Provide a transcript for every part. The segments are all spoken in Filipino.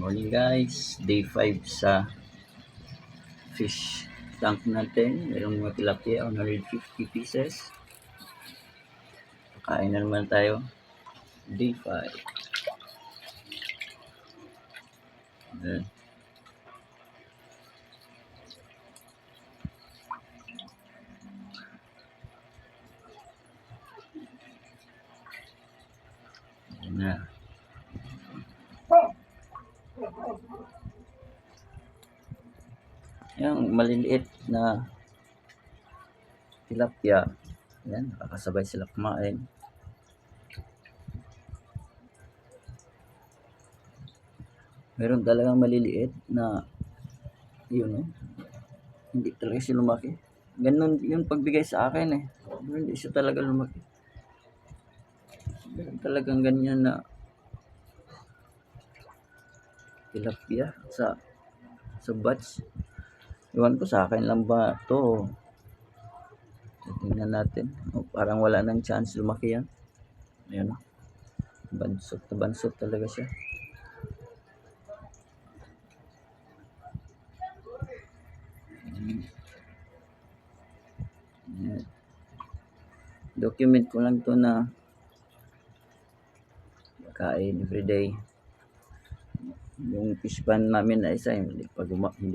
Morning guys, day 5 sa fish tank natin. Mayroong mga tilapia, 150 pieces. Kain na naman tayo. Day 5. Ayan. Ayan na. Yung maliliit na tilapia, yan, nakakasabay sila kumain. Meron talagang maliliit na yun, hindi talaga siya lumaki. Ganun yung pagbigay sa akin eh. Hindi siya talaga lumaki. Meron talagang ganyan na tilapia sa batch. Iwan ko sa akin lang ba to. Tingnan natin. Parang wala nang chance lumaki yan. Ayan o. Bansot talaga siya. Ayan. Document ko lang to na kain everyday. Yung fish pan namin na isa hindi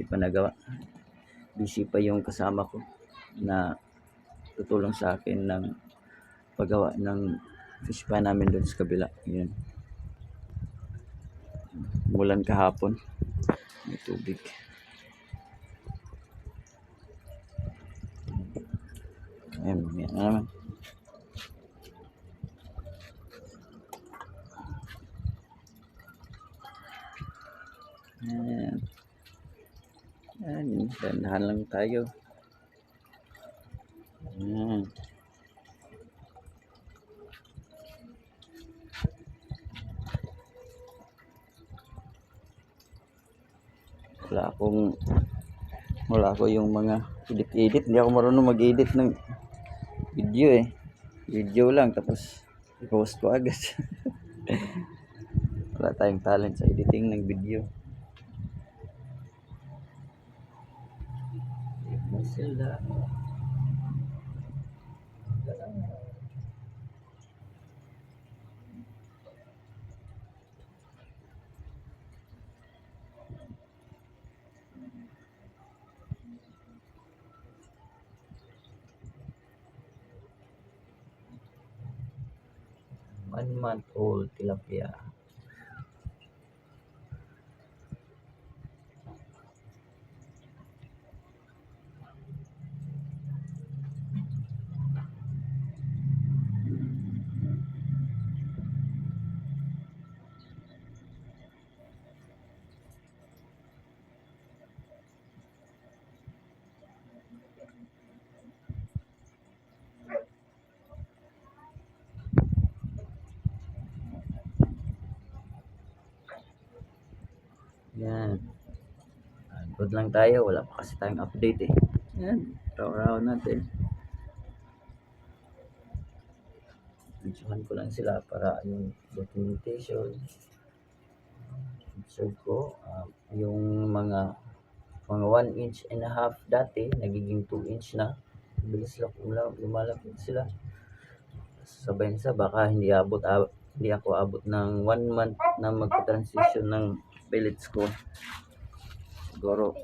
pa nagawa. Busy pa yung kasama ko na tutulong sa akin ng paggawa ng fish pan namin doon sa kabila. Yan. Mulan kahapon. May tubig. Ayan, yan naman. Ayan. Ayan, dandahan lang tayo. Ayan. Wala ako yung mga edit. Hindi ako marunong mag-edit ng video eh. Video lang tapos i-post ko agad. Wala tayong talent sa editing ng video. Sila. One-month-old tilapia. Yan. Good lang tayo. Wala pa kasi tayong update eh. Yan. Raw natin. Videohan ko lang sila para yung documentation. So ko, yung mga 1 inch and a half dati, nagiging 2 inch na. Bilis lang lumalaki sila. Sabay sa baka hindi ako abot ng 1 month na magka-transition ng pellets ko. Siguro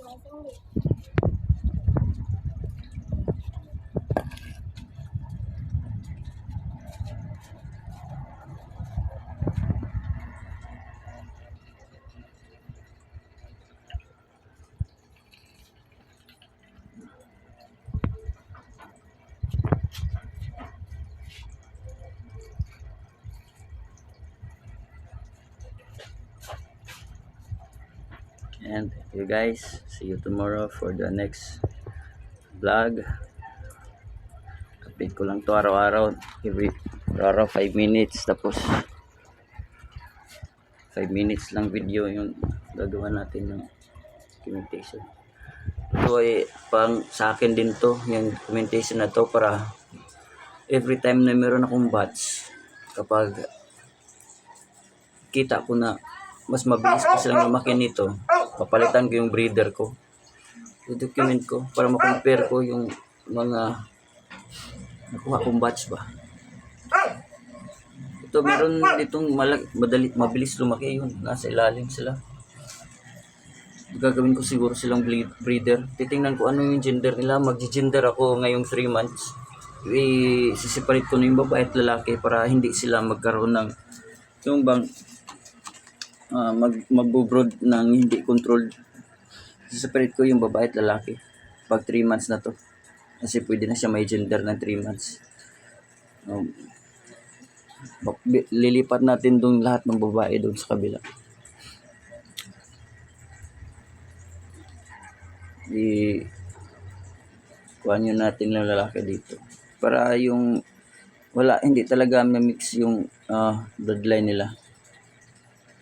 and thank you guys. See you tomorrow for the next vlog. Update ko lang to araw-araw. Araw 5 minutes. Tapos 5 minutes lang video yung gagawa natin ng documentation. Ito ay pang sa akin din to. Yung documentation na to para every time na meron akong batch, kapag kita ko na mas mabilis pa silang lumaki nito, papalitan ko yung breeder ko. I-document ko para ma-compare ko yung mga nakuha kong batch ba. Ito meron ditong mabilis lumaki yun. Nasa ilalim sila. Gagawin ko siguro silang breeder. Titingnan ko ano yung gender nila. Mag-gender ako ngayong 3 months. I-separate ko na yung babae at lalaki para hindi sila magkaroon ng yung bang magbo-brood ng hindi controlled. I-separate ko yung babae at lalaki pag 3 months na to. Kasi pwede na siya may gender ng 3 months. Lilipat natin dong lahat ng babae doon sa kabila. Kuhan nyo natin ng lalaki dito para yung hindi talaga ma-mix yung bloodline nila.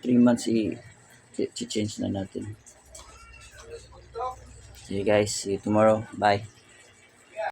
3 months i-change na natin. See you guys, see you tomorrow, bye.